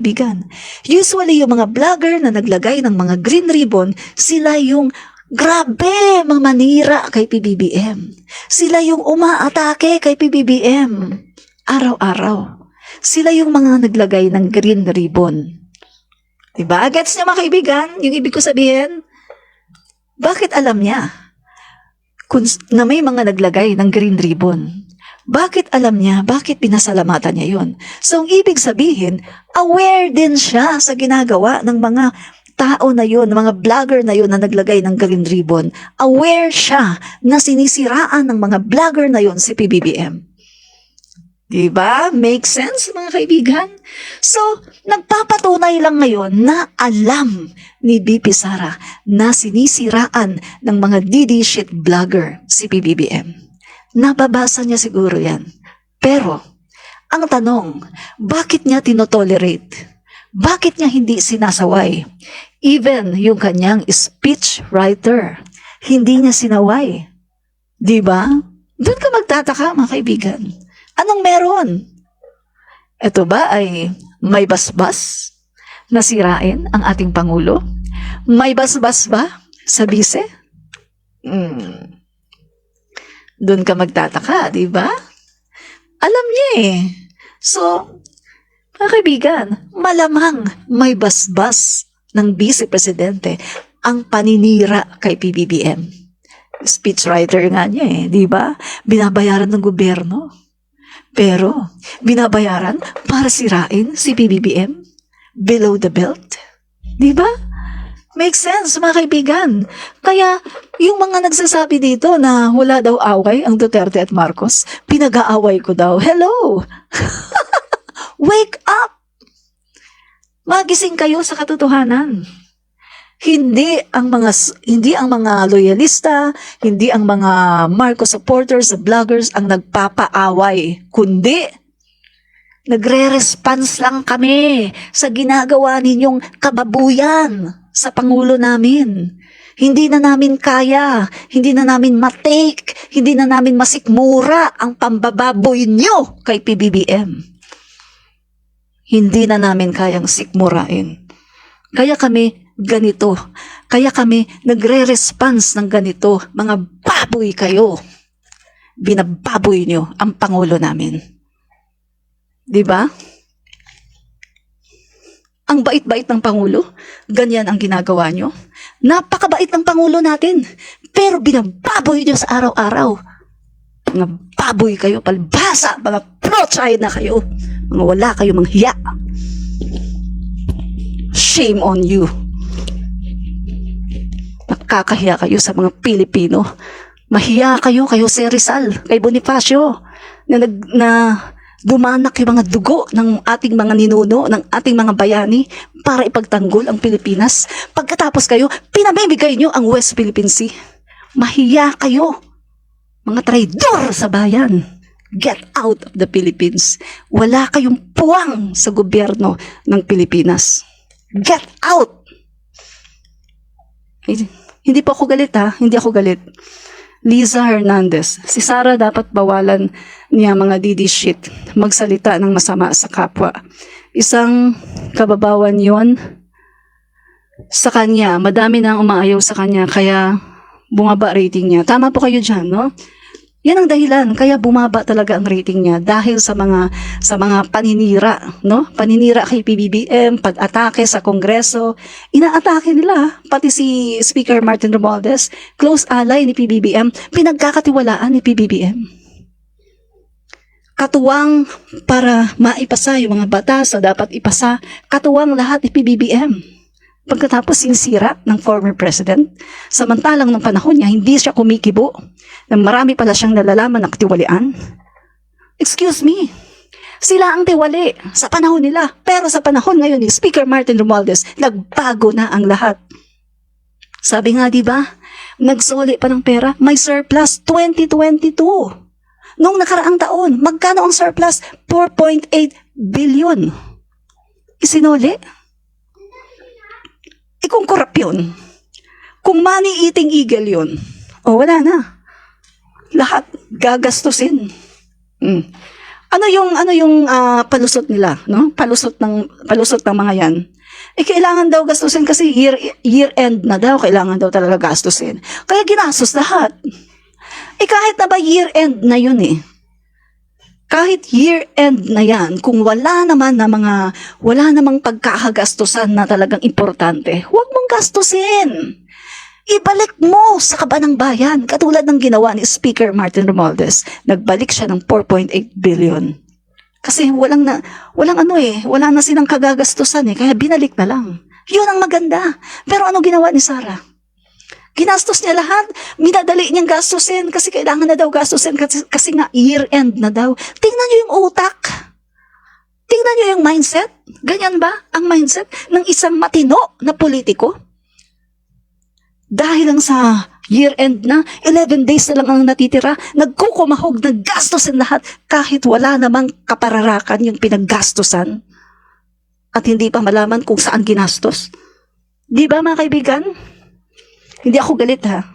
bigan. Usually, yung mga vlogger na naglagay ng mga green ribbon, sila yung grabe mga manira kay PBBM. Sila yung umaatake kay PBBM. Araw-araw. Sila yung mga naglagay ng green ribbon. Diba? Gets niyo mga kaibigan? Yung ibig ko sabihin? Bakit alam niya na may mga naglagay ng green ribbon? Bakit alam niya? Bakit pinasalamatan niya yun? So, ang ibig sabihin, aware din siya sa ginagawa ng mga tao na yun, mga vlogger na yun na naglagay ng green ribbon. Aware siya na sinisiraan ng mga vlogger na yun si PBBM. Diba? Make sense, mga kaibigan? So, nagpapatunay lang ngayon na alam ni BP Sara na sinisiraan ng mga DD shit vlogger si PBBM. Nababasa niya siguro yan. Pero, ang tanong, bakit niya tinotolerate? Bakit niya hindi sinasaway? Even yung kanyang speech writer, hindi niya sinaway. Diba? Doon ka magtataka, mga kaibigan. Anong meron? Ito ba ay may basbas na sirain ang ating Pangulo? May basbas ba sa bise? Doon ka magtataka, di ba? Alam niya eh. So, mga kaibigan, malamang may basbas ng vice-presidente ang paninira kay PBBM. Speechwriter nga niya eh, di ba? Binabayaran ng gobyerno. Pero, binabayaran para sirain si PBBM below the belt. Di ba? Make sense, mga kaibigan. Kaya, yung mga nagsasabi dito na wala daw away ang Duterte at Marcos, pinag-aaway ko daw. Hello! Wake up! Magising kayo sa katotohanan. Hindi ang mga loyalista, hindi ang mga Marcos supporters, vloggers ang nagpapaaway, kundi nagre-response lang kami sa ginagawa ninyong kababuyan sa Pangulo namin. Hindi na namin kaya, hindi na namin matake, hindi na namin masikmura ang pambababoy nyo kay PBBM. Hindi na namin kayang sikmurain. Kaya kami ganito. Kaya kami nagre-response ng ganito. Mga baboy kayo. Binababoy nyo ang Pangulo namin. Diba? Ang bait-bait ng Pangulo, ganyan ang ginagawa nyo. Napakabait ng Pangulo natin. Pero binababoy nyo sa araw-araw. Mga baboy kayo, palbasa, mga pro-China kayo. Mga wala kayo, mga hiya. Shame on you. Nakakahiya kayo sa mga Pilipino. Mahiya kayo kay Jose Rizal, kay Bonifacio, na dumanak yung mga dugo ng ating mga ninuno, ng ating mga bayani para ipagtanggol ang Pilipinas. Pagkatapos kayo, pinamimigay nyo ang West Philippine Sea. Mahiya kayo, mga traidor sa bayan. Get out of the Philippines. Wala kayong puwang sa gobyerno ng Pilipinas. Get out! Hindi po ako galit ha, hindi ako galit. Liza Hernandez, si Sara dapat bawalan niya mga DD shit, magsalita ng masama sa kapwa. Isang kababawan yon sa kanya, madami nang umaayaw sa kanya, kaya bumaba rating niya. Tama po kayo dyan, no? Yan ang dahilan, kaya bumaba talaga ang rating niya dahil sa mga paninira, no? Paninira kay PBBM, pag-atake sa Kongreso, inaatake nila, pati si Speaker Martin Romualdez, close ally ni PBBM, pinagkakatiwalaan ni PBBM. Katuwang para maipasa yung mga batas na dapat ipasa, katuwang lahat ni PBBM. Pagkatapos sinisira ng former president, samantalang ng panahon niya, hindi siya kumikibo, na marami pala siyang nalalaman na katiwalian. Excuse me, sila ang tiwali sa panahon nila, pero sa panahon ngayon ni Speaker Martin Romualdez, nagbago na ang lahat. Sabi nga, di ba, nagsoli pa ng pera, may surplus 2022. Noong nakaraang taon, magkano ang surplus? 4.8 billion. Isinoli? Kung korap yun, kung money-eating eagle yun, wala na. Lahat gagastusin. Ano yung palusot nila, no? Palusot ng mga 'yan. Kailangan daw gastusin kasi year end na daw, kailangan daw talaga gastusin. Kaya ginastos lahat. Kahit na ba year end na 'yun eh. Kahit year end na 'yan, kung wala namang pagkakagastusan na talagang importante, huwag mong gastusin. Ibalik mo sa kaba ng bayan, katulad ng ginawa ni Speaker Martin Romualdez. Nagbalik siya ng 4.8 billion. Kasi wala na silang kagagastusan kaya binalik na lang. Yun ang maganda. Pero ano ginawa ni Sara? Ginastos niya lahat, minadali niyang gastusin kasi kailangan na daw gastusin kasi nga year end na daw. Tingnan niyo yung utak. Tingnan niyo yung mindset. Ganyan ba ang mindset ng isang matino na politiko? Dahil lang sa year-end na, 11 days na lang ang natitira, nagkukumahog, naggastosin lahat, kahit wala namang kapararakan yung pinaggastosan. At hindi pa malaman kung saan ginastos. Di ba mga kaibigan? Hindi ako galit ha.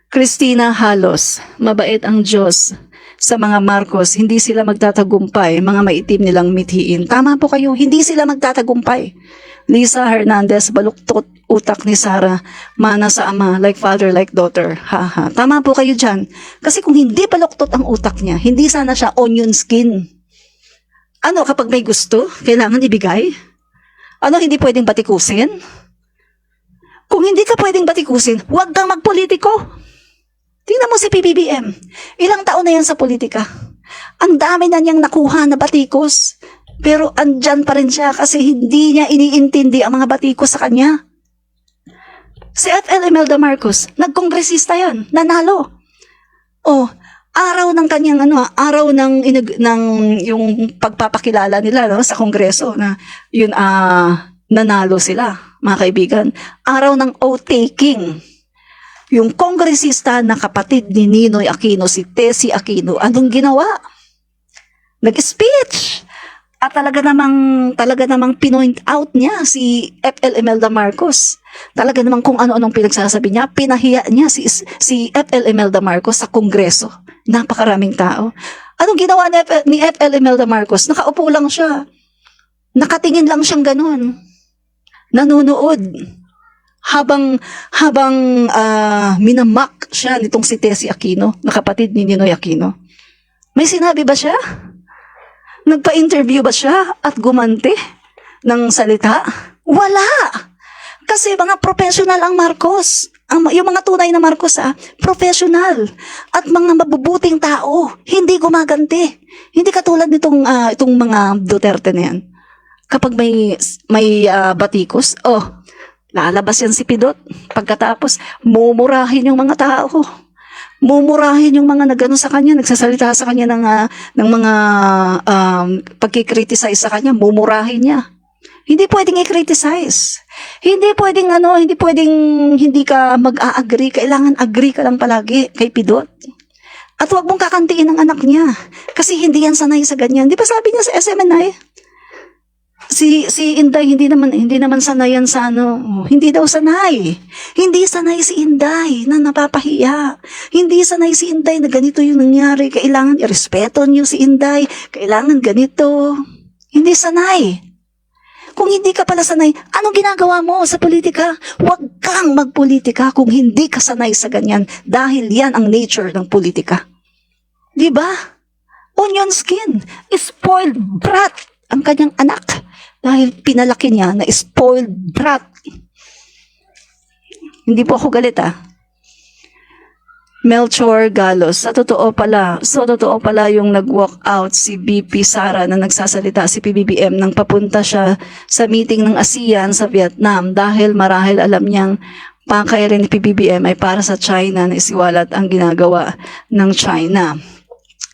Christina Halos, mabait ang Diyos sa mga Marcos, hindi sila magtatagumpay, mga maitim nilang mithiin. Tama po kayo, hindi sila magtatagumpay. Lisa Hernandez, baluktot utak ni Sara, mana sa ama, like father, like daughter. Haha. Tama po kayo dyan. Kasi kung hindi baluktot ang utak niya, hindi sana siya onion skin. Kapag may gusto, kailangan ibigay? Hindi pwedeng batikusin? Kung hindi ka pwedeng batikusin, huwag kang magpolitiko. Tingnan mo si PBBM. Ilang taon na yan sa politika. Ang dami na niyang nakuha na batikos. Pero andyan pa rin siya kasi hindi niya iniintindi ang mga batikos sa kanya. Si FL Imelda Marcos, nagkongresista yan, nanalo. Araw ng kanyang araw ng yung pagpapakilala nila sa kongreso na yun nanalo sila, mga kaibigan. Araw ng oath-taking. Yung kongresista na kapatid ni Ninoy Aquino, si Tessie Aquino, anong ginawa? Nag-speech. At talaga namang pinoint out niya si FL Imelda Marcos. Talaga namang kung ano-anong pinagsasabi niya, pinahiya niya si FL Imelda Marcos sa Kongreso. Napakaraming tao. Anong ginawa ni FL Imelda Marcos? Nakaupo lang siya. Nakatingin lang siyang ganun. Nanunood. Habang minamak siya nitong si Tessie Aquino, na kapatid ni Ninoy Aquino. May sinabi ba siya? Nagpa-interview ba siya at gumante ng salita? Wala! Kasi mga professional ang Marcos. Yung mga tunay na Marcos, professional. At mga mabubuting tao, hindi gumaganti. Hindi katulad itong mga Duterte na yan. Kapag may batikos, lalabas yan si Pidot. Pagkatapos, mumurahin yung mga tao. Mumurahin yung mga nagano sa kanya, nagsasalita sa kanya ng mga pagkikriticize sa kanya, mumurahin niya. Hindi pwedeng i-criticize. Hindi pwedeng hindi ka mag-a-agree, kailangan agree ka lang palagi kay Pidot. At huwag mong kakantiin ang anak niya kasi hindi yan sanay sa ganyan. Di ba sabi niya sa SMNI? Si Inday hindi naman sanay yan sa hindi daw sanay. Hindi sanay si Inday na napapahiya. Hindi sanay si Inday na ganito yung nangyari. Kailangan irespeto niyo si Inday. Kailangan ganito. Hindi sanay. Kung hindi ka pala sanay, anong ginagawa mo sa politika? Huwag kang magpolitika kung hindi ka sanay sa ganyan dahil yan ang nature ng politika. Di ba? Onion skin, spoiled brat ang kanyang anak. Dahil pinalaki niya na spoiled brat. Hindi po ako galit Melchor Galos, sa totoo pala yung nag-walk out si BP Sara na nagsasalita si PBBM nang papunta siya sa meeting ng ASEAN sa Vietnam dahil marahil alam niyang pakailan ni PBBM ay para sa China na isiwalat ang ginagawa ng China.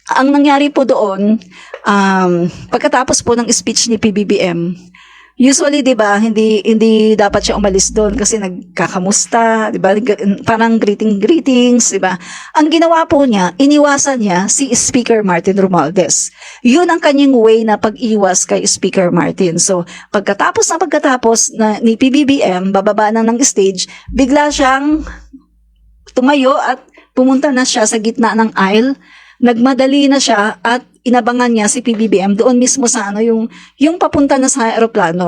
Ang nangyari po doon, pagkatapos po ng speech ni PBBM, usually, di ba, hindi dapat siya umalis doon kasi nagkakamusta, di ba, parang greetings, di ba. Ang ginawa po niya, iniwasan niya si Speaker Martin Romualdez. Yun ang kanyang way na pag-iwas kay Speaker Martin. So, pagkatapos na ni PBBM, bababa na ng stage, bigla siyang tumayo at pumunta na siya sa gitna ng aisle. nagmadali na siya at inabangan niya si PBBM doon mismo sa yung papunta na sa aeroplano.